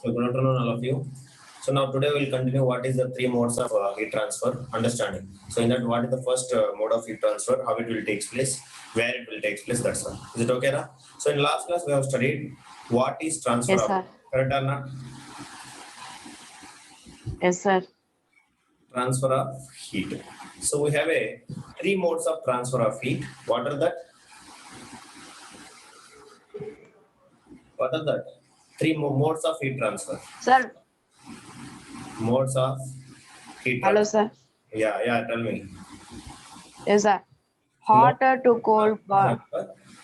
So good afternoon, all of you. So now today we'll continue what is the three modes of heat transfer understanding. So in that, what is the first mode of heat transfer, how it will take place, where it will take place, that's all. Is it okay now? So in last class we have studied what is transfer Yes, of sir. correct or not? Yes, sir. Transfer of heat. So we have a three modes of transfer of heat. What are that? What are that? Three modes of heat transfer. Sir, Modes of heat hello, transfer. sir. Yeah, tell me. Yes, sir. Hotter to cold for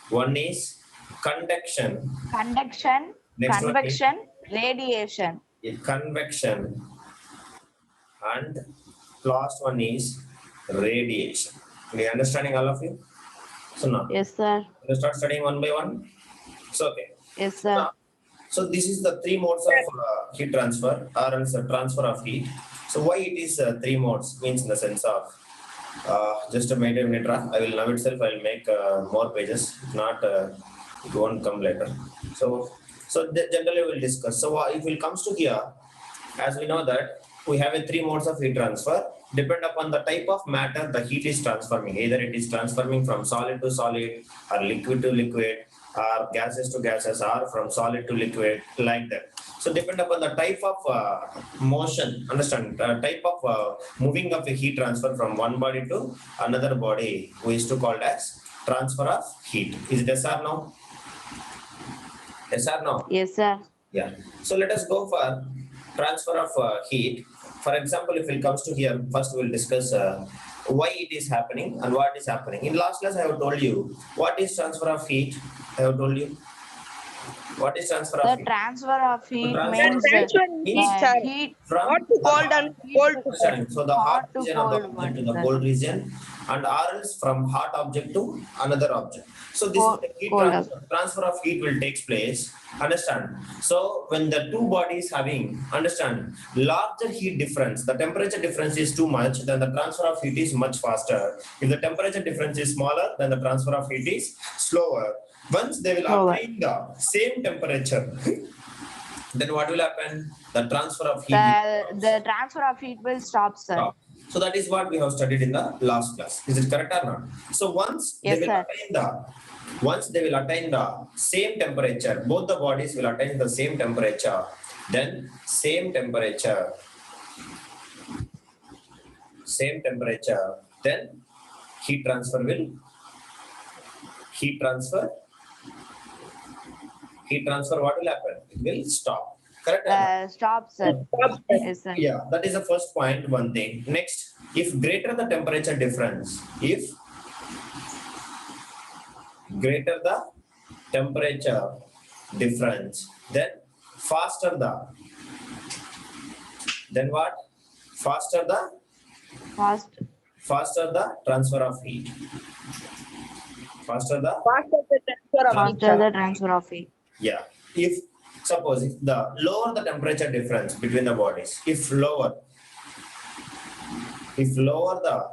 One is conduction. conduction, Next one is convection, radiation. convection. And last one is radiation. Are you understanding, all of you? So now, Yes, sir. let's start studying one by one. So okay. Yes, So now, sir. so this is the three modes of heat transfer, or else transfer of heat. So why it is three modes means in the sense of just a minute. I will now itself I will make more pages. If not, it won't come later. So generally we will discuss. So if it comes to here, as we know that we have a three modes of heat transfer. Depend upon the type of matter the heat is transforming. Either it is transforming from solid to solid, or liquid to liquid, or gases to gases, or from solid to liquid, like that. So depend upon the type of motion, understand, type of moving of a heat transfer from one body to another body, we used to call as transfer of heat. Is it yes or no? Yes or no? Yes, sir. Yeah. So let us go for transfer of heat. For example, if it comes to here, first we'll discuss why it is happening and what is happening. In last class, I have told you what is transfer of heat. I have told you what is transfer of The heat. transfer of heat transfer means Transfer means heat, sir. heat from Hot to cold and cold to hot. understanding. So the hot hot to region of the cold object one, to the sir. cold region, and or else from hot object to another object. So this is the heat Cold. transfer of heat will takes place. Understand? So when the two bodies having understand larger heat difference, the temperature difference is too much, then the transfer of heat is much faster. If the temperature difference is smaller, then the transfer of heat is slower. Once they will Slower. attain the same temperature, then what will happen? The transfer of heat will The transfer of heat will stop, sir. stop. So that is what we have studied in the last class. Is it correct or not? So once Yes, they will sir. attain the same temperature, both the bodies will attain the same temperature. Then same temperature. Then heat transfer. What will happen? It will stop. Correct or not? Stop, sir. Yes, sir. Yeah, that is the first point, one thing. Next, if greater the temperature difference, then faster the, then what? Faster the transfer of heat. Faster the transfer of heat. Yeah. If suppose if the lower the temperature difference between the bodies, if lower the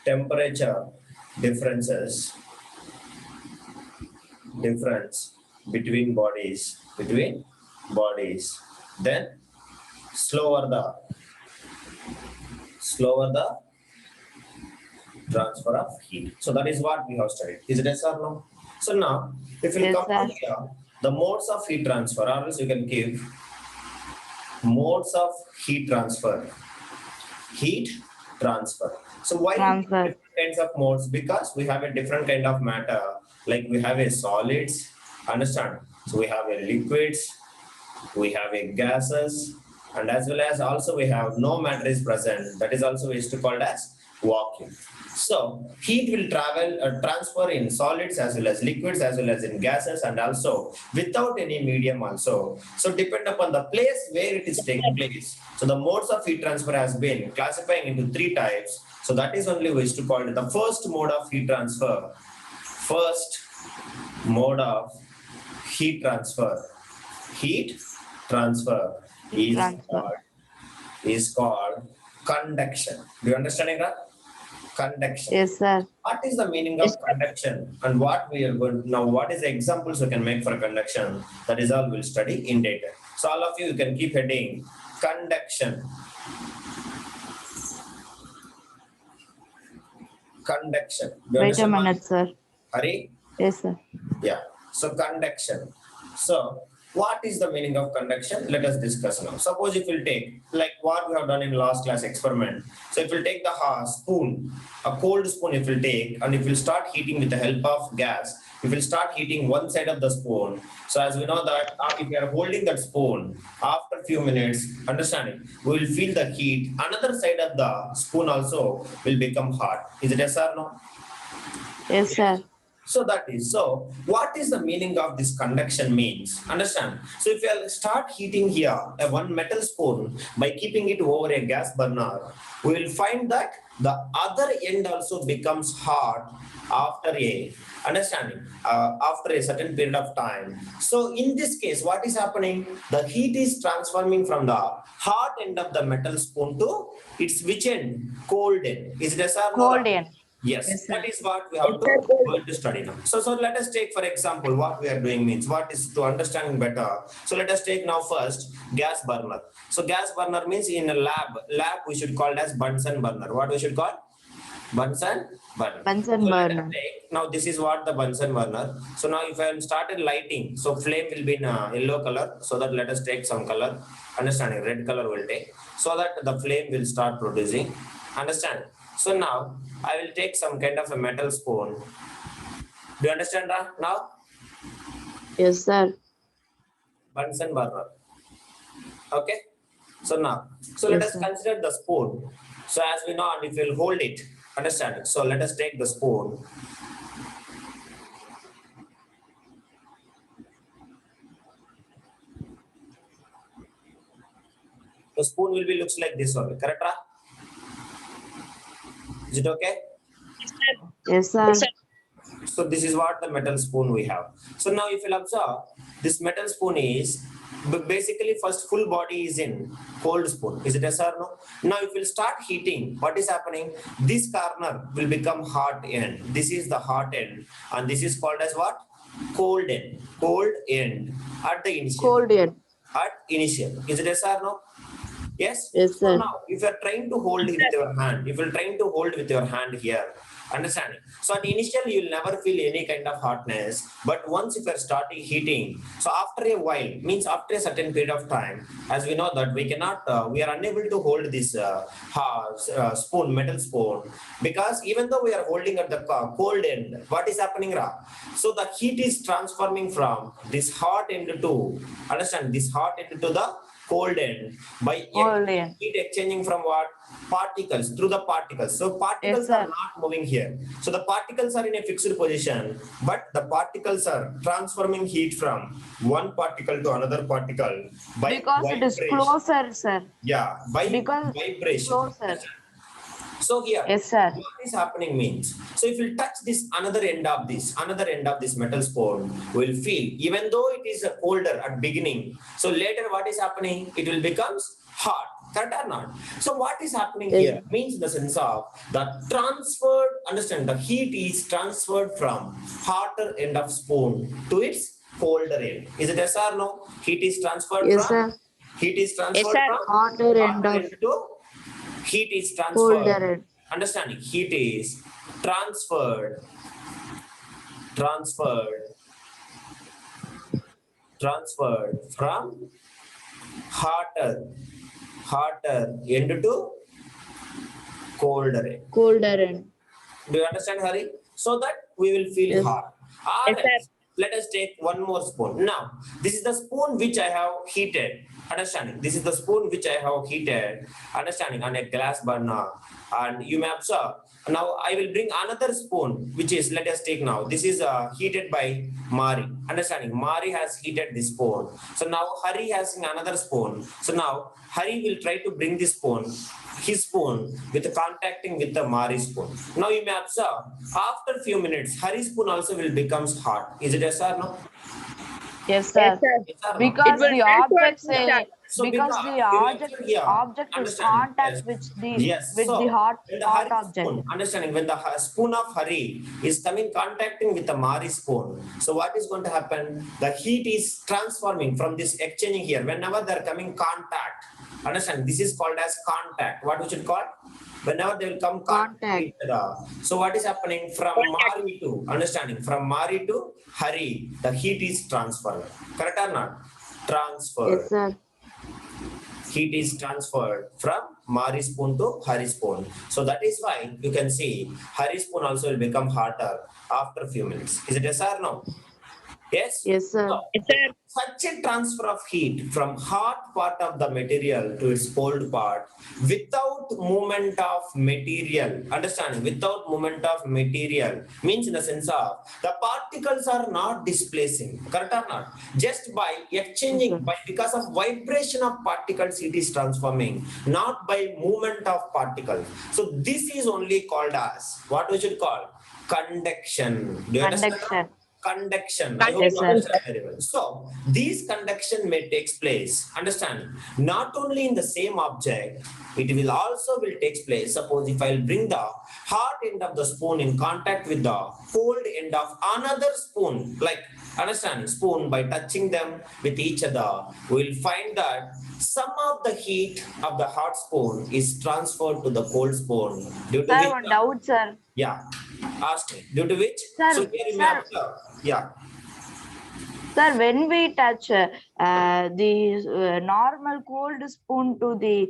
temperature difference between bodies, then slower the transfer of heat. So that is what we have studied. Is it yes or no? So now, if you Yes, come to sir. here, the modes of heat transfer, or else you can give modes of heat transfer. So why Transfer. different kinds of modes? Because we have a different kind of matter. Like we have a solids, understand? So we have a liquids, we have a gases, and as well as also we have no matter is present. That is also used to called as vacuum. So heat will transfer in solids as well as liquids as well as in gases, and also without any medium also. So depend upon the place where it is taking place. So the modes of heat transfer has been classifying into three types. So that is only we used to call it the first mode of heat transfer. First mode of heat transfer. Heat transfer is called conduction. Do you understand that? Conduction. Yes, sir. What is the meaning of conduction, and what we are going now? What is the examples we can make for conduction? That is all we'll study in detail. So all of you can keep heading conduction. Conduction. Do you Wait a understand, Mari? minute, sir. Hari? Yes, sir. Yeah. So conduction. So what is the meaning of conduction? Let us discuss now. Suppose if we'll take like what we have done in last class experiment. So if we'll take the spoon, a cold spoon if we'll take, and if we'll start heating with the help of gas, if we'll start heating one side of the spoon. So as we know that if we are holding that spoon, after few minutes, understanding, we will feel the heat. Another side of the spoon also will become hot. Is it yes or no? Yes, sir. So that is, so what is the meaning of this conduction means? Understand? So if you start heating here a one metal spoon by keeping it over a gas burner, we will find that the other end also becomes hot after after a certain period of time. So in this case, what is happening? The heat is transforming from the hot end of the metal spoon to its which end? Cold end. Is it yes or no? Cold end. Yes, Yes, sir. that is what we have to going to study now. So let us take, for example, what we are doing means what is to understand better. So let us take now first gas burner. So gas burner means in a lab we should call it as Bunsen burner. What we should call? Bunsen burner. Bunsen So let us burner. take, now this is what the Bunsen burner. So now if I am started lighting, so flame will be in yellow color. So that let us take some color. Understanding, red color will take. So that the flame will start producing. Understand? So now I will take some kind of a metal spoon. Do you understand that now? Yes, sir. Bunsen burner. Okay. So now, so let Yes, us sir. consider the spoon. So as we know, and if we'll hold it, understand it. So let us take the spoon. The spoon will be looks like this only, correct? Is it okay? Yes, sir. So this is what the metal spoon we have. So now if you'll observe, this metal spoon is basically first full body is in cold spoon. Is it yes or no? Now if we'll start heating, what is happening? This corner will become hot end. This is the hot end, and this is called as what? Cold end. Cold end at the initial. Cold end. At initial. Is it yes or no? Yes. Yes, So sir. now, if you are trying to hold with your hand, if you're trying to hold with your hand here, understanding. So at initial, you'll never feel any kind of hotness. But once if you're starting heating, so after a while, means after a certain period of time, as we know that we cannot, we are unable to hold this spoon, metal spoon, because even though we are holding at the cold end, what is happening, Ra? So the heat is transforming from this hot end to, understand, this hot end to the cold end by Cold end. heat exchanging from what? Particles, through the particles. So particles Yes, are sir. not moving here. So the particles are in a fixed position, but the particles are transforming heat from one particle to another particle by Because it is vibration. closer, sir. Yeah, by Because vibration. closer. So here, Yes, sir. what is happening means, so if you touch this another end of this metal spoon, we'll feel, even though it is colder at beginning, so later what is happening? It will becomes hot. Correct or not? So what is happening Yes. here means the sense of the transferred, understand, the heat is transferred from hotter end of spoon to its colder end. Is it yes or no? Heat is transferred Yes, from, sir. heat is transferred sir. from Hotter end hotter of end to heat is colder transferred. end. Understanding, heat is transferred from hotter end to colder end. Colder end. Do you understand, Hari? So that we will feel Yes. hot. Yes, sir. Let us take one more spoon. Now, this is the spoon which I have heated. Understanding, this is the spoon which I have heated. Understanding, on a glass burner. And you may observe. Now, I will bring another spoon, which is, let us take now. This is heated by Mari. Understanding, Mari has heated this spoon. So now, Hari has another spoon. So now, Hari will try to bring this spoon, his spoon, with contacting with the Mari spoon. Now you may observe, after few minutes, Hari's spoon also will becomes hot. Is it yes or no? Yes, Yes, sir. sir. Yes or no? Because It will the transfer objects to the- So because the object is contact with the hot object. Understanding when the spoon of Hari is coming contacting with the Mari spoon. So what is going to happen? The heat is transforming from this exchanging here. Whenever they are coming contact, understand this is called as contact. What we should call? Whenever they will come contact each other. So what is happening from Mari to understanding from Mari to Hari? The heat is transferred. Correct or not? Transferred. Yes, sir. Heat is transferred from Mari spoon to Hari spoon. So that is why you can see Hari spoon also will become hotter after a few minutes. Is it yes or no? Yes? Yes, sir. So, such a transfer of heat from hot part of the material to its cold part without movement of material, understanding, without movement of material means in the sense of the particles are not displacing, correct or not? Just by exchanging, because of vibration of particles, it is transforming, not by movement of particles. So this is only called as what we should call conduction. Do you understand? Conduction. I hope you understand very well. So, these conduction may take place, understand, not only in the same object, it will also take place. Suppose if I will bring the hot end of the spoon in contact with the cold end of another spoon, like understand, spoon, by touching them with each other, we will find that some of the heat of the hot spoon is transferred to the cold spoon. Due to Sir, which, one doubt, sir. yeah, ask me. Due to which? Sir, so here you may observe. Yeah. Sir, when we touch the normal cold spoon to the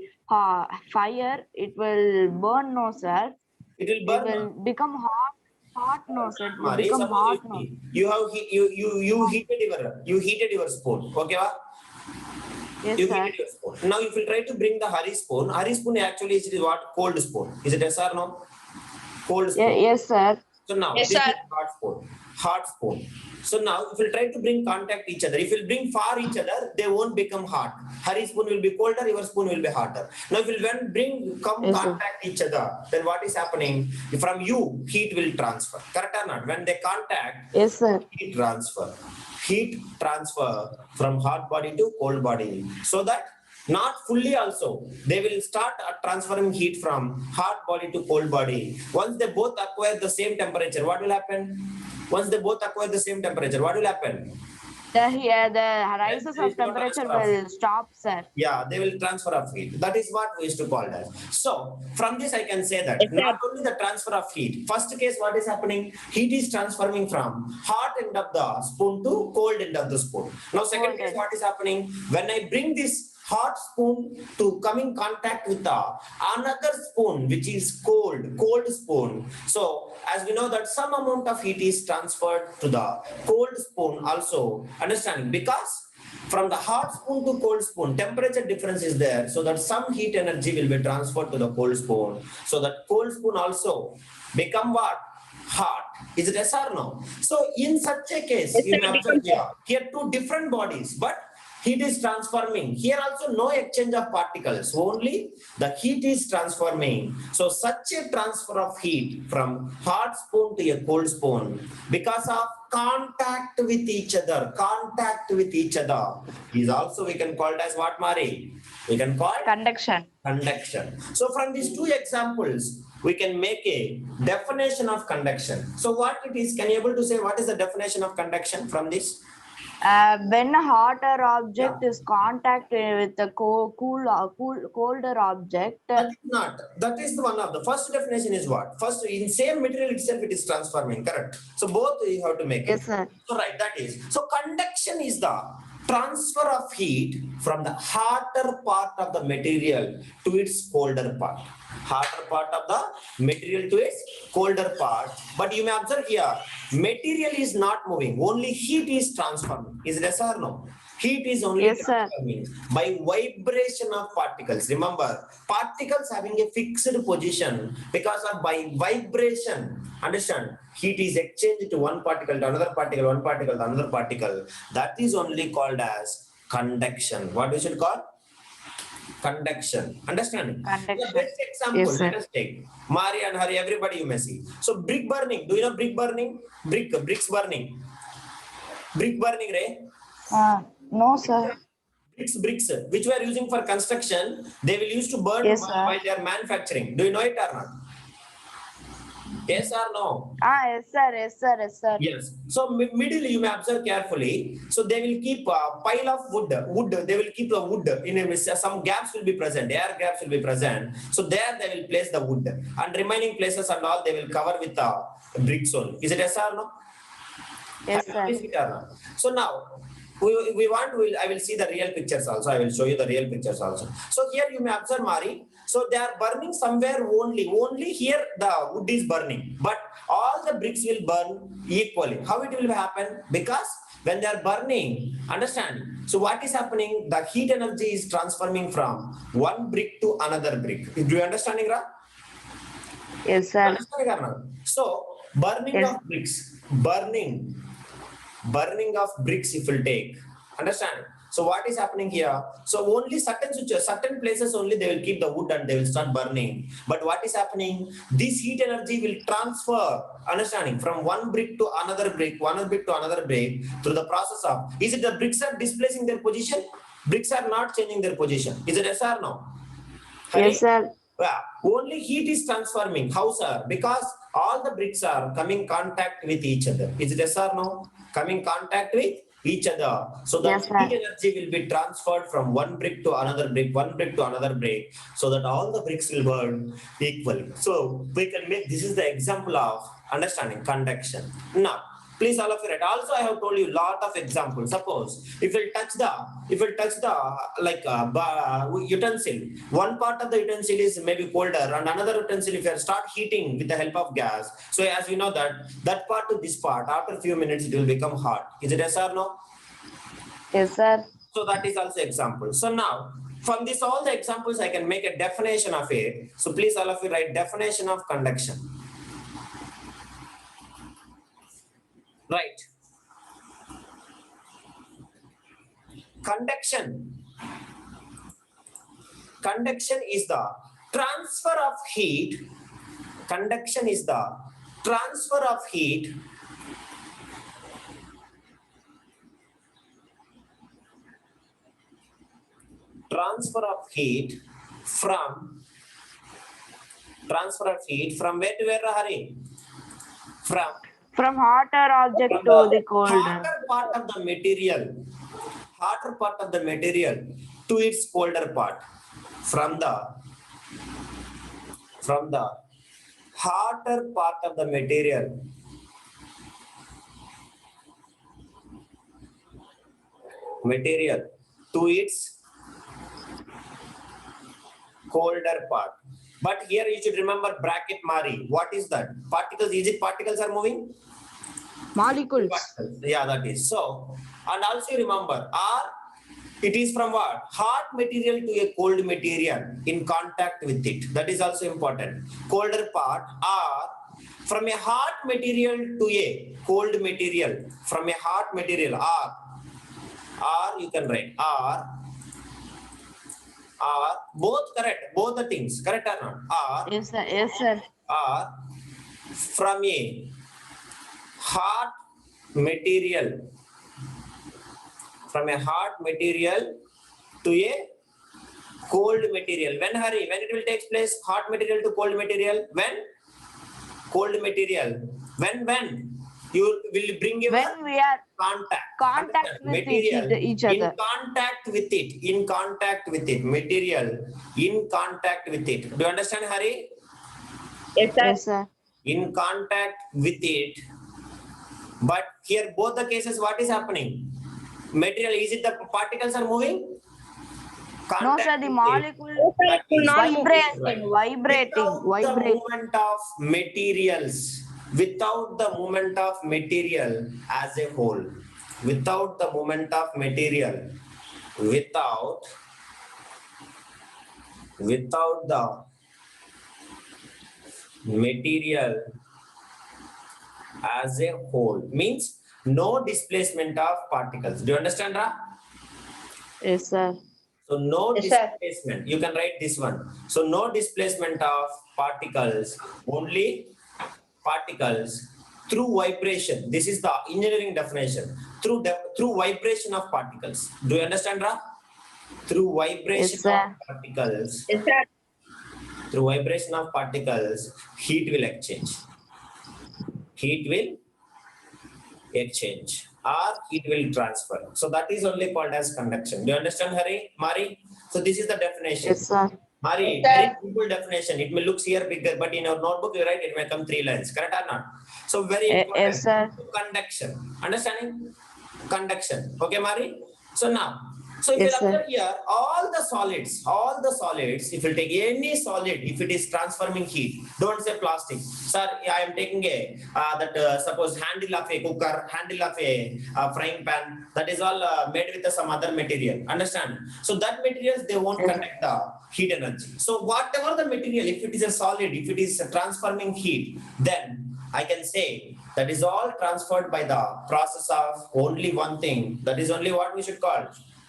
fire, it will burn, no, sir. It will burn. It will become hot. Hot, no, sir. It will Mari, become hot, no. You heated your spoon. Okay, va? Yes, you sir. heated your spoon. Now, if you try to bring the Hari spoon actually is what? Cold spoon. Is it yes or no? Cold spoon. Yes, sir. So now Yes, this sir. is hot spoon. So now if you try to bring contact each other, if you bring far each other, they won't become hot. Hari spoon will be colder, your spoon will be hotter. Now if you contact each other, then what is happening? From you, heat will transfer. Correct or not? When they contact, yes, sir. Heat transfer from hot body to cold body. So that not fully also, they will start transferring heat from hot body to cold body. Once they both acquire the same temperature, what will happen? Once they both acquire the same temperature, what will happen? The rises of temperature will stop, sir. Yeah, they will transfer of heat. That is what we used to call that. So from this, I can say that not only the transfer of heat. First case, what is happening? Heat is transferring from hot end of the spoon to cold end of the spoon. Now, second case, what is happening? When I bring this hot spoon to come in contact with another spoon which is cold spoon. So as we know that some amount of heat is transferred to the cold spoon also, understanding, because from the hot spoon to cold spoon temperature difference is there, so that some heat energy will be transferred to the cold spoon, so that cold spoon also become what? Hot. Is it yes or no? So in such a case, you may observe here two different bodies, but heat is transforming. Here also no exchange of particles, only the heat is transforming. So such a transfer of heat from hot spoon to a cold spoon because of contact with each other is also we can call it as what, Mari? We can call Conduction. So from these two examples, we can make a definition of conduction. So what it is, can you able to say what is the definition of conduction from this? When a hotter object is contacted with the colder object. That is not. That is one of the first definition is what? First, in same material itself, it is transforming. Correct. So both you have to make yes, it. Sir. So right, that is. So conduction is the transfer of heat from the hotter part of the material to its colder part. Hotter part of the material to its colder part. But you may observe here, material is not moving, only heat is transforming. Is it yes or no? Heat is only transforming by vibration of particles. Remember, particles having a fixed position because of by vibration. Understand? Heat is exchanged to one particle to another particle, one particle to another particle. That is only called as conduction. What we should call? Conduction. Understanding? Conduction. The best example, yes, let us take Mari and Hari, everybody you may see. So brick burning. Do you know brick burning? Bricks burning. Brick burning, Ray? No, sir. bricks, which we are using for construction, they will use to burn Yes, sir. while they are manufacturing. Do you know it or not? Yes or no? Yes, sir. Yes, sir. Yes, sir. Yes. So middle you may observe carefully. So they will keep a pile of wood. They will keep the wood in some gaps will be present. Air gaps will be present. So there they will place the wood, and remaining places and all they will cover with bricks only. Is it yes or no? Yes, sir. Is it or not? So now I will see the real pictures also. I will show you the real pictures also. So here you may observe, Mari. So they are burning somewhere only here the wood is burning, but all the bricks will burn equally. How it will happen? Because when they are burning, understand? So what is happening? The heat energy is transforming from one brick to another brick. Do you understand, Ingra? Yes, sir. Understanding or not? So burning Yes. of bricks, burning of bricks if will take. Understand? So what is happening here? So only certain places only they will keep the wood and they will start burning. But what is happening? This heat energy will transfer, understanding, from one brick to another brick, through the process of, is it the bricks are displacing their position? Bricks are not changing their position. Is it yes or no? Hari? Yes, sir. Yeah, only heat is transforming. How, sir? Because all the bricks are coming contact with each other. Is it yes or no? Coming contact with each other. So that Yes, sir. heat energy will be transferred from one brick to another brick, so that all the bricks will burn equally. So we can make, this is the example of understanding conduction. Now, please all of you write. Also, I have told you lot of examples. Suppose if you touch the utensil, one part of the utensil is maybe colder, and another utensil if you start heating with the help of gas. So as we know that part to this part, after a few minutes it will become hot. Is it yes or no? Yes, sir. So that is also example. So now from this all the examples I can make a definition of it. So please all of you write definition of conduction. Right. Conduction is the transfer of heat. Conduction is the transfer of heat from where to where, Hari? From hotter object From to the the colder. hotter part of the material to its colder part. From the hotter part of the material to its colder part. But here you should remember bracket Mari. What is that? Particles. Is it particles are moving? Molecules. Yeah, that is. So, and also remember, it is from what? Hot material to a cold material in contact with it. That is also important. Colder part, or from a hot material to a cold material. From a hot material, or you can write, or both correct. Both the things, correct or not? Yes, sir. Yes, sir. Or from a hot material to a cold material. When, Hari? When it will take place? Hot material to cold material. When? Cold material. When? You will bring your When we are contact with material each other. in contact with it. Material in contact with it. Do you understand, Hari? Yes, sir. Yes, sir. In contact with it. But here both the cases, what is happening? Material, is it the particles are moving? No, sir. The molecule It will not move. vibrating. Without the movement of material as a whole. Without the movement of material. Without the material as a whole means no displacement of particles. Do you understand, Ra? Yes, sir. So no Yes, sir. displacement. You can write this one. So no displacement of particles, only particles through vibration. This is the engineering definition. Through vibration of particles. Do you understand, Ra? through vibration Yes, sir. of particles, Yes, sir. through vibration of particles, heat will exchange. Heat will exchange or heat will transfer. So that is only called as conduction. Do you understand, Hari? Mari? So this is the definition. Yes, sir. Mari, Yes, sir. very simple definition. It may look here bigger, but in our notebook, you write it may come 3 lines. Correct or not? So very important. Yes, sir. Conduction. Understanding? Conduction. Okay, Mari? So now, so if Yes, you sir. observe here, all the solids, if you take any solid, if it is transforming heat, don't say plastic. Sir, I am taking a, suppose handle of a cooker, handle of a frying pan, that is all made with some other material. Understand? So that materials, they won't conduct the heat energy. So whatever the material, if it is a solid, if it is transforming heat, then I can say that is all transferred by the process of only one thing. That is only what we should call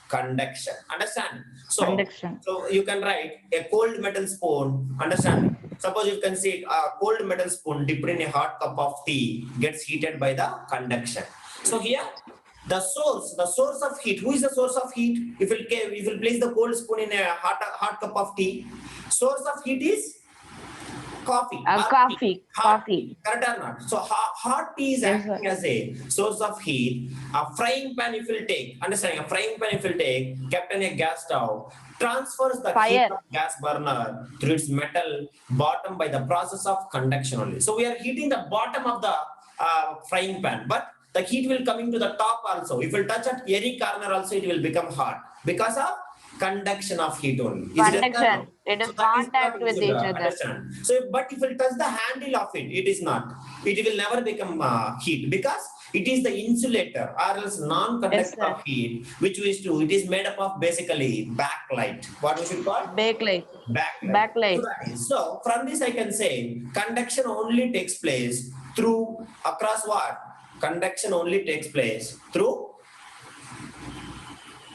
conduction. Understand? Conduction. So you can write a cold metal spoon. Understand? Suppose you can see a cold metal spoon dipped in a hot cup of tea gets heated by the conduction. So here, the source of heat. Who is the source of heat? If you place the cold spoon in a hot cup of tea, source of heat is coffee. Coffee. Correct or not? So hot tea is Yes, acting as a source of heat. A frying pan, if you take, understanding, a frying pan, if you take, kept in a gas stove, transfers the heat Fire. of gas burner through its metal bottom by the process of conduction only. So we are heating the bottom of the frying pan, but the heat will coming to the top also. If you touch at any corner also, it will become hot because of conduction of heat only. Is it Conduction. It is so that is contact what you with should, each other. understand. So, but if you touch the handle of it, it is not. It will never become heat because it is the insulator or else non-conductor Yes, sir. of heat, which we do. It is made up of basically backlight. What we should call? Backlight. Backlight. So from this I can say conduction only takes place through across what? Conduction only takes place through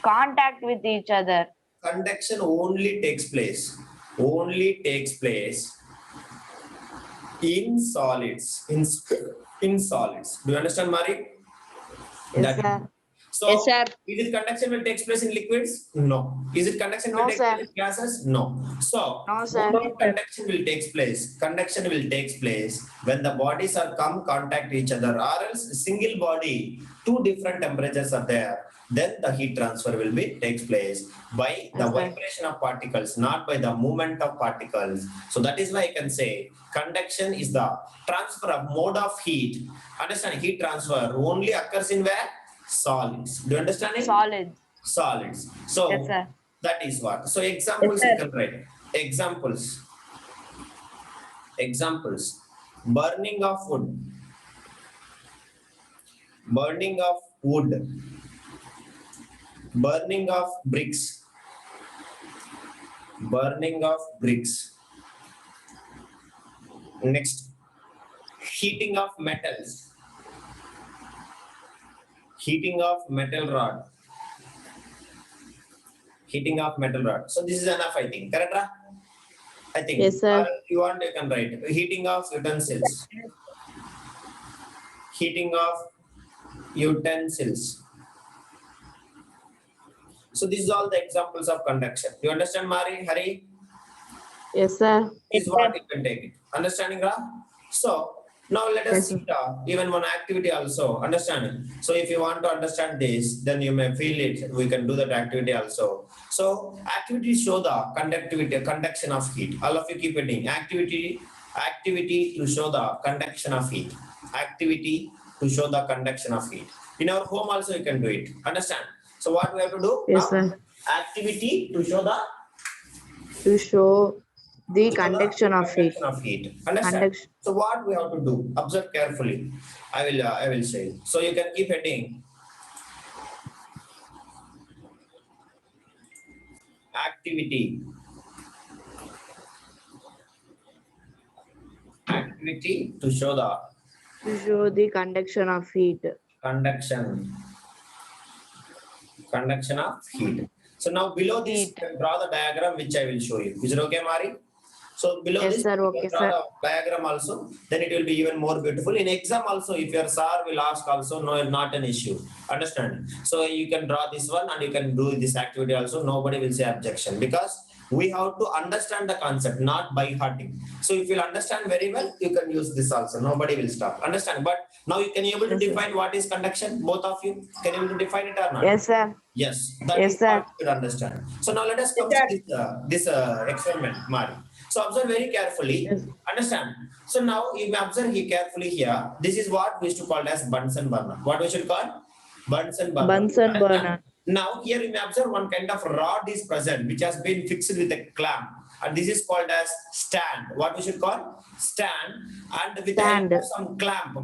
Contact with each other. conduction only takes place in solids. In solids. Do you understand, Mari? Yes, sir. So, Yes, sir. is it conduction will take place in liquids? No. Is it conduction will No, take sir. place in gases? No. So, No, sir. only conduction will take place. Conduction will take place when the bodies are come contact each other, or else single body, two different temperatures are there. Then the heat transfer will be takes place by the Yes, sir. vibration of particles, not by the movement of particles. So that is why I can say conduction is the transfer of mode of heat. Understand? Heat transfer only occurs in where? Solids. Do you understand it? Solid. Solids. So Yes, sir. that is what. So examples Yes, you sir. can write. Examples. Burning of wood. Burning of wood. Burning of bricks. Burning of bricks. Next, heating of metals. Heating of metal rod. Heating of metal rod. So this is enough, I think. Correct? Ra? I think. Yes, sir. You want, you can write. Heating of utensils. Heating of utensils. So these are all the examples of conduction. You understand, Mari? Hari? Yes, sir. This is what you can take it. Understanding, Ra? So now let us Yes, see even one activity also. Understanding. So if you want to understand this, then you may feel it. We can do that activity also. So activities show the conduction of heat. All of you keep reading. Activity to show the conduction of heat. Activity to show the conduction of heat. In our home also you can do it. Understand? So what we have to do? Yes, now? sir. Activity to show the Conduction of heat. Understand? Conduction. So what we have to do? Observe carefully. I will say. So you can keep heading. Activity to show the conduction of heat. conduction of heat. So now below this, you can draw the diagram which I will show you. Is it okay, Mari? So below Yes, this, sir. you Okay, can draw sir. the diagram also. Then it will be even more beautiful. In exam also, if your sir will ask also, no, not an issue. Understand? So you can draw this one and you can do this activity also. Nobody will say objection because we have to understand the concept, not by hearting. So if you understand very well, you can use this also. Nobody will stop. Understand? But now you can able to Yes, sir. define what is conduction. Both of you can able to define it or not? Yes, sir. Yes, that is Yes, sir. what you should understand. So now let us come to this experiment, Mari. So observe very carefully. Yes. Understand? So now you may observe here carefully here. This is what we used to call as Bunsen burner. What we should call? Bunsen burner. Bunsen burner. Now here you may observe one kind of rod is present which has been fixed with a clamp. And this is called as stand. What we should call? Stand. And with the help Stand. of some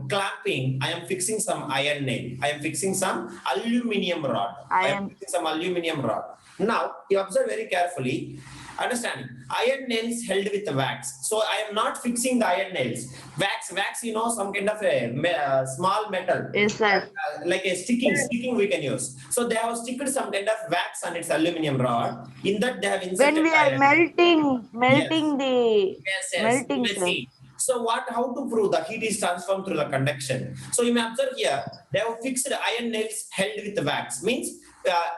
clamping, I am fixing some iron nail. I am fixing some aluminium rod. I am fixing some aluminium rod. Now you observe very carefully. Understanding, iron nails held with wax. So I am not fixing the iron nails. Wax, you know, some kind of a small metal. Yes, sir. Like a sticking we can use. So they have sticked some kind of wax on its aluminium rod. In that they have inserted When we are iron. melting the Yes, melting, you may sir. see. So how to prove the heat is transformed through the conduction? So you may observe here, they have fixed iron nails held with wax. Means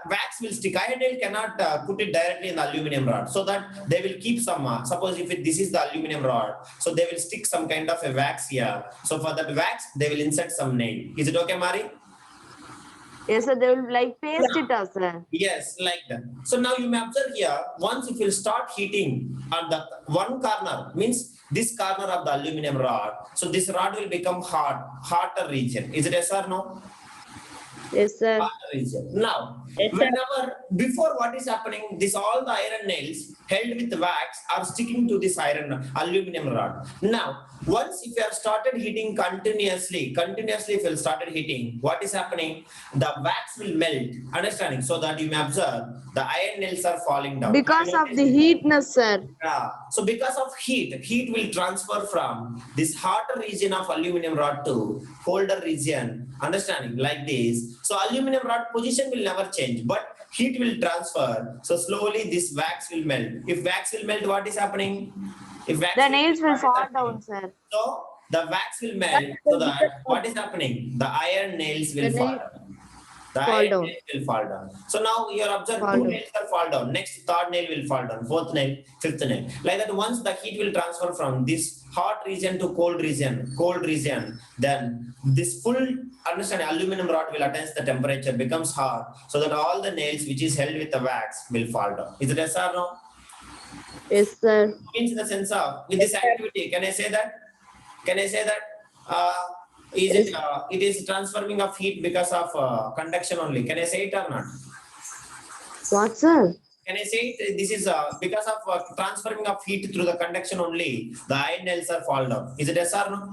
wax will stick. Iron nail cannot put it directly in the aluminium rod. So that they will keep some, suppose if this is the aluminium rod, so they will stick some kind of a wax here. So for that wax, they will insert some nail. Is it okay, Mari? Yes, sir. They will like paste it as sir. Yes, like that. So now you may observe here, once if you start heating at the one corner, means this corner of the aluminium rod, so this rod will become hotter region. Is it yes or no? Yes, sir. Now, whenever, before what is happening, this all the iron nails held with wax are sticking to this aluminium rod. Now, once if you have started heating continuously if you started heating, what is happening? The wax will melt, understanding? So that you may observe, the iron nails are falling down. Because of the heatness, sir. Yeah. So because of heat will transfer from this hotter region of aluminium rod to colder region, understanding, like this. So aluminium rod position will never change, but heat will transfer. So slowly this wax will melt. If wax will melt, what is happening? If wax The will nails melt, will what is fall happening? down, sir. So the wax will melt, so that what is happening? The iron nails will fall down. The Fall iron down. nail will fall down. So now you are observing Fall two down. nails will fall down. Next, third nail will fall down. Fourth nail, fifth nail. Like that, once the heat will transfer from this hot region to cold region, then this full, understand, aluminum rod will attain the temperature, becomes hot, so that all the nails which is held with the wax will fall down. Is it yes or no? Yes, sir. Means in the sense of, with this activity, can I say that? Can I say that? It is transferring of heat because of conduction only. Can I say it or not? What, sir? Can I say it? This is because of transferring of heat through the conduction only, the iron nails are fall down. Is it yes or no?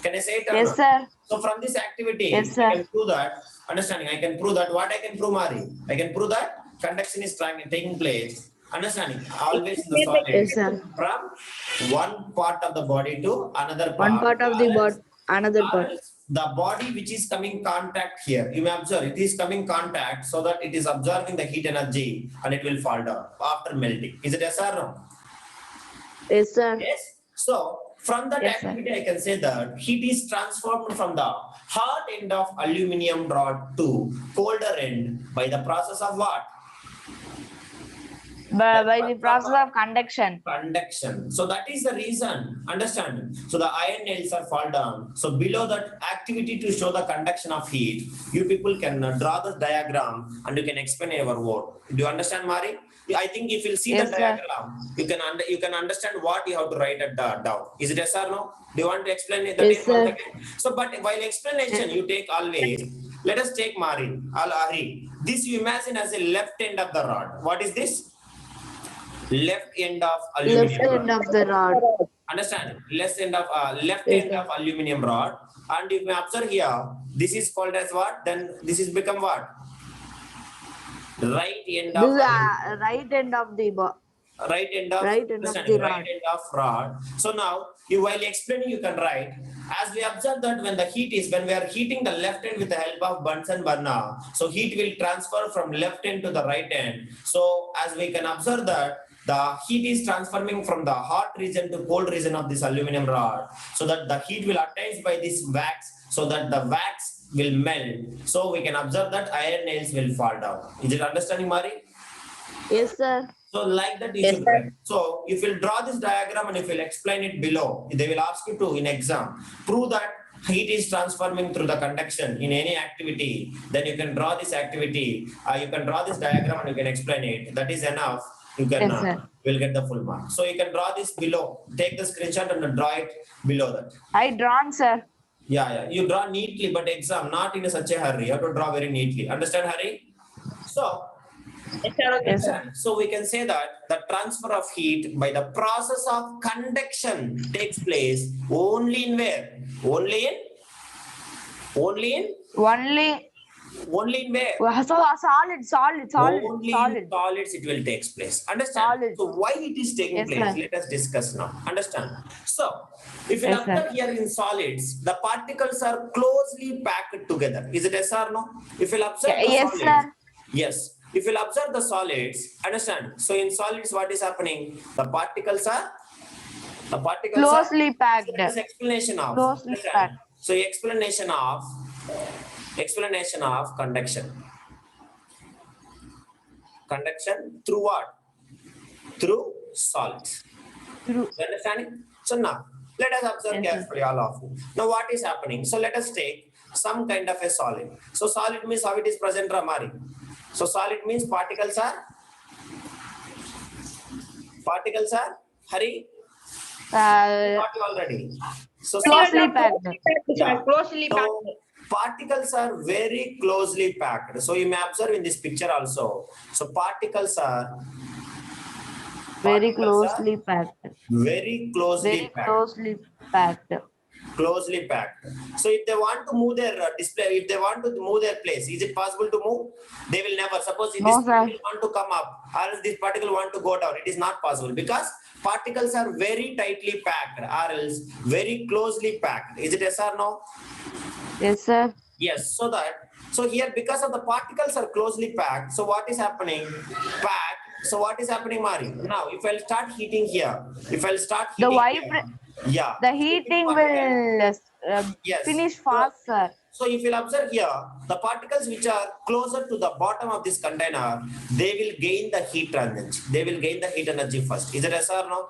Can I say it or Yes, not? sir. So from this activity, Yes, sir. I can prove that, understanding, I can prove that, what I can prove, Mari? I can prove that conduction is taking place, understanding, always in the solid, Yes, sir. from one part of the body to another part. One part of the body, another Or part. else the body which is coming contact here, you may observe it is coming contact, so that it is absorbing the heat energy and it will fall down after melting. Is it yes or no? Yes, sir. Yes. So from that Yes, sir. activity, I can say that heat is transformed from the hot end of aluminium rod to colder end by the process of what? By the process of conduction. Conduction. So that is the reason, understand? So the iron nails are fall down. So below that activity to show the conduction of heat, you people can draw the diagram and you can explain your word. Do you understand, Mari? I think if you see Yes, the sir. diagram, you can understand what you have to write it down. Is it yes or no? Do you want to explain it? Yes, sir. So, but while explanation, you take always. Let us take Mari, Al-Ari. This you imagine as a left end of the rod. What is this? Left end of aluminium Left end rod. of the rod. Understand? Left end of left Yes, end sir. of aluminium rod. And you may observe here, this is called as what? Then this is become what? Right end This of is right end of the right end of right end of understanding, the right rod. end of rod. So now you while explaining you can write, as we observe that when the heat is, when we are heating the left end with the help of Bunsen burner, so heat will transfer from left end to the right end. So as we can observe that the heat is transforming from the hot region to cold region of this aluminum rod, so that the heat will attach by this wax, so that the wax will melt. So we can observe that iron nails will fall down. Is it understanding, Mari? Yes, sir. So like that you Yes, should sir. write. So if you'll draw this diagram and if you'll explain it below, they will ask you to in exam, prove that heat is transforming through the conduction in any activity, then you can draw this activity, you can draw this diagram and you can explain it. That is enough. You can, Yes, sir. will get the full mark. So you can draw this below, take the screenshot and draw it below that. I drawn, sir. Yeah, you draw neatly, but exam, not in such a hurry. You have to draw very neatly. Understand, Hari? So, Yes, sir. Okay. Yes, sir. so we can say that the transfer of heat by the process of conduction takes place only in where? Only in Only where? solid. Only in solids it will take place. Understand? Solids. So why it is taking Yes, place? sir. Let us discuss now. Understand? So if you Yes, observe here in solids, the particles are closely packed together. Is it yes or no? If you observe the Yes, solids, sir. yes. If you observe the solids, understand? So in solids, what is happening? The particles are Closely packed. So that is explanation of. Closely understand? packed. So explanation of conduction. Conduction through what? Through solids. Through. You understanding? So now let us observe Yes, sir. carefully all of you. Now what is happening? So let us take some kind of a solid. So solid means how it is present, Ramari. So solid means particles are Hari, got you already. So Closely packed. Yeah. Closely packed. So particles are very closely packed. So you may observe in this picture also. So particles are Very closely packed. very closely packed. Closely packed. So if they want to move their display, if they want to move their place, is it possible to move? They will never. Suppose if No, this sir. particle want to come up, or else this particle want to go down, it is not possible because particles are very tightly packed, or else very closely packed. Is it yes or no? Yes, sir. Yes. So here because of the particles are closely packed, so what is happening? Packed. So what is happening, Mari? Now, if I'll start heating here, The yeah. The heating will Yes. finish fast, sir. So if you'll observe here, the particles which are closer to the bottom of this container, they will gain the heat energy. They will gain the heat energy first. Is it yes or no?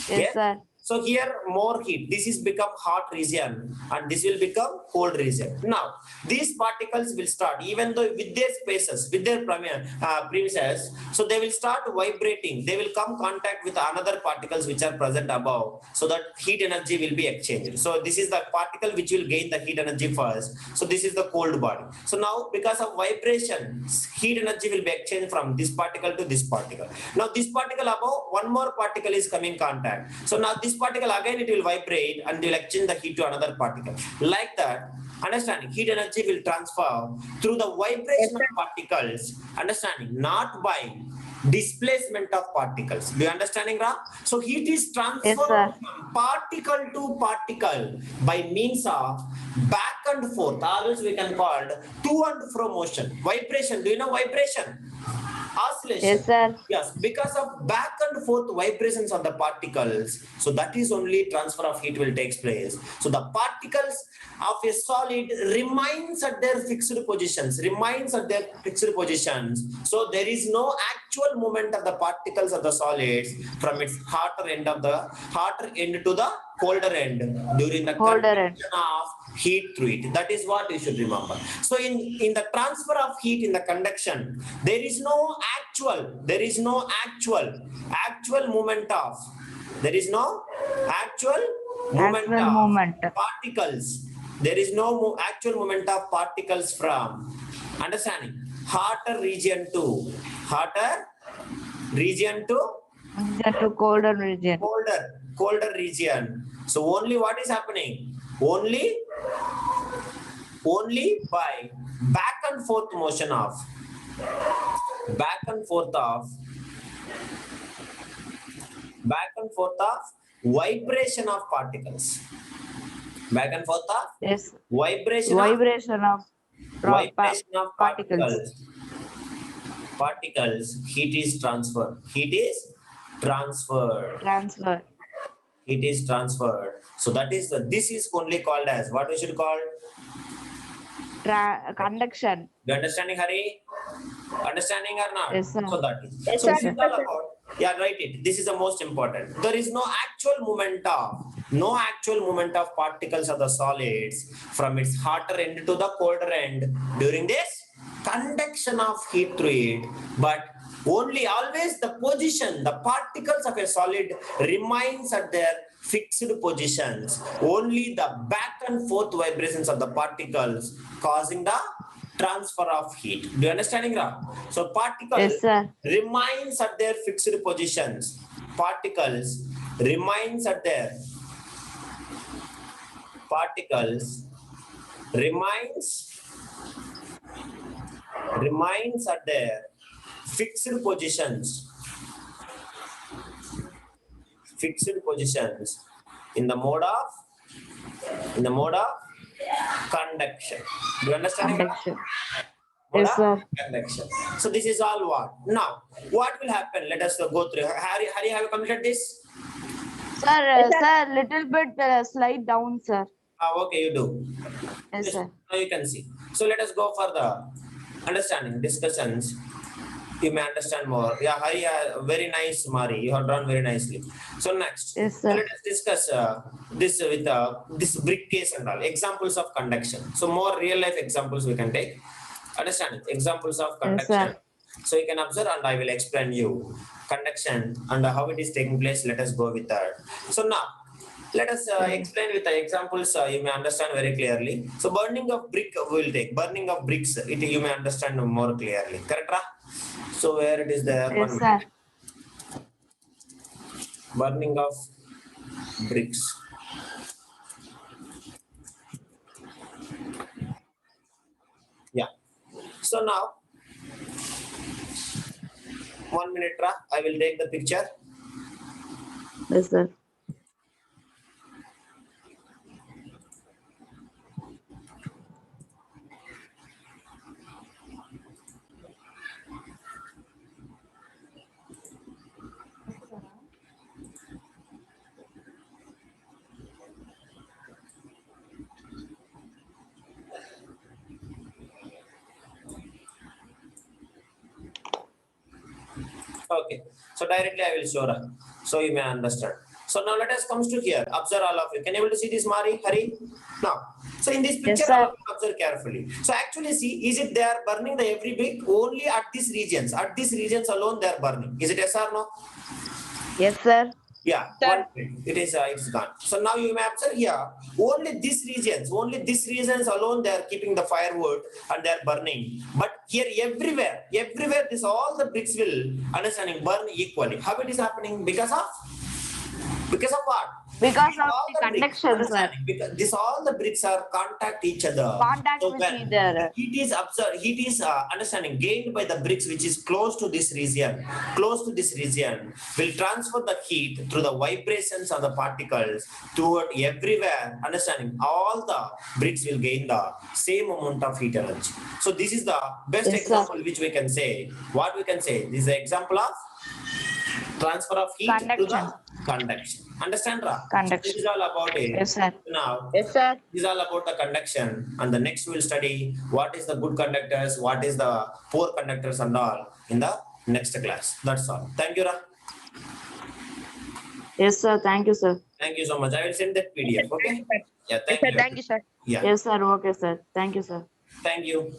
Yes, sir. So here more heat. This is become hot region and this will become cold region. Now these particles will start, even though with their spaces, with their premises, so they will start vibrating. They will come contact with another particles which are present above, so that heat energy will be exchanged. So this is the particle which will gain the heat energy first. So this is the cold body. So now because of vibration, heat energy will be exchanged from this particle to this particle. Now this particle above, one more particle is coming contact. So now this particle again it will vibrate and they will exchange the heat to another particle. Like that, understanding, heat energy will transfer through the vibration of particles, understanding, not by displacement of particles. Do you understanding, Ra? So heat is transferred Yes, sir. from particle to particle by means of back and forth, or else we can call it to and fro motion. Vibration, do you know vibration? Oscillation. Yes, sir. Yes, because of back and forth vibrations of the particles. So that is only transfer of heat will take place. So the particles of a solid remains at their fixed positions, So there is no actual movement of the particles of the solids from its hotter end to the colder end during the conduction of heat through it. That is what you should remember. So in the transfer of heat in the conduction, there is no actual movement of particles. There is no actual movement of particles from, understanding, hotter region to colder region. colder region. So only what is happening? Only by back and forth motion of vibration of particles. Back and forth of Yes. vibration Vibration of of particles. particles, heat is transferred. Heat is transferred. Transfer. Heat is transferred. So that is this is only called as what we should call. Conduction. You understanding, Hari? Understanding or not? Yes, sir. So that is. Yes, So sir. this is all about. Yeah, write it. This is the most important. There is no actual movement of particles of the solids from its hotter end to the colder end during this conduction of heat through it, but only always the position, the particles of a solid remains at their fixed positions. Only the back and forth vibrations of the particles causing the transfer of heat. Do you understanding, Ra? So particles Yes, sir. remains at their fixed positions. Particles remains at their remains at their fixed positions. Fixed positions in the mode of conduction. Do you understand? Conduction. Mode Yes, of sir. conduction. So this is all what. Now, what will happen? Let us go through. Harry, have you completed this? Sir, little bit slide down, sir. Okay, you do. Yes, sir. Now you can see. So let us go for the understanding discussions. You may understand more. Yeah, Hari, very nice, Mari. You have drawn very nicely. So next, Yes, so sir. let us discuss this with this brick case and all examples of conduction. So more real life examples we can take. Understanding examples of Yes, conduction. sir. So you can observe and I will explain you conduction and how it is taking place. Let us go with that. So now let us explain with the examples. You may understand very clearly. So burning of brick we will take. Burning of bricks, you may understand more clearly. Correct, Ra? So where it is there? Yes, One sir. burning of bricks. Yeah. So now, 1 minute, Ra. I will take the picture. Yes, sir. Okay. So directly I will show, Ra. So you may understand. So now let us comes to here. Observe all of you. Can you able to see this, Mari? Hari? Now. So in this picture, Yes, sir. all of you observe carefully. So actually see, is it they are burning the every brick only at these regions? At these regions alone they are burning. Is it yes or no? Yes, sir. Yeah, Sir. 1 minute. It's gone. So now you may observe here, only these regions alone they are keeping the firewood and they are burning. But here everywhere, this all the bricks will understanding burn equally. How it is happening? Because of what? Because of All the bricks, conduction, sir. understanding, because this all the bricks are contact each other. Contact So with when each other. heat is observed, heat is understanding gained by the bricks which is close to this region, will transfer the heat through the vibrations of the particles toward everywhere. Understanding all the bricks will gain the same amount of heat energy. So this is the best Yes, sir. example which we can say. What we can say? This is the example of transfer of heat to the Conduction. conduction. Understand, Ra? Conduction. This is all about it. Yes, sir. Now, Yes, sir. this is all about the conduction, and the next we'll study what is the good conductors, what is the poor conductors, and all in the next class. That's all. Thank you, Ra. Yes, sir. Thank you, sir. Thank you so much. I will send that PDF. Okay. Yeah. Yes, Thank sir. you. Thank you, sir. Yeah. Yes, sir. Okay, sir. Thank you, sir. Thank you.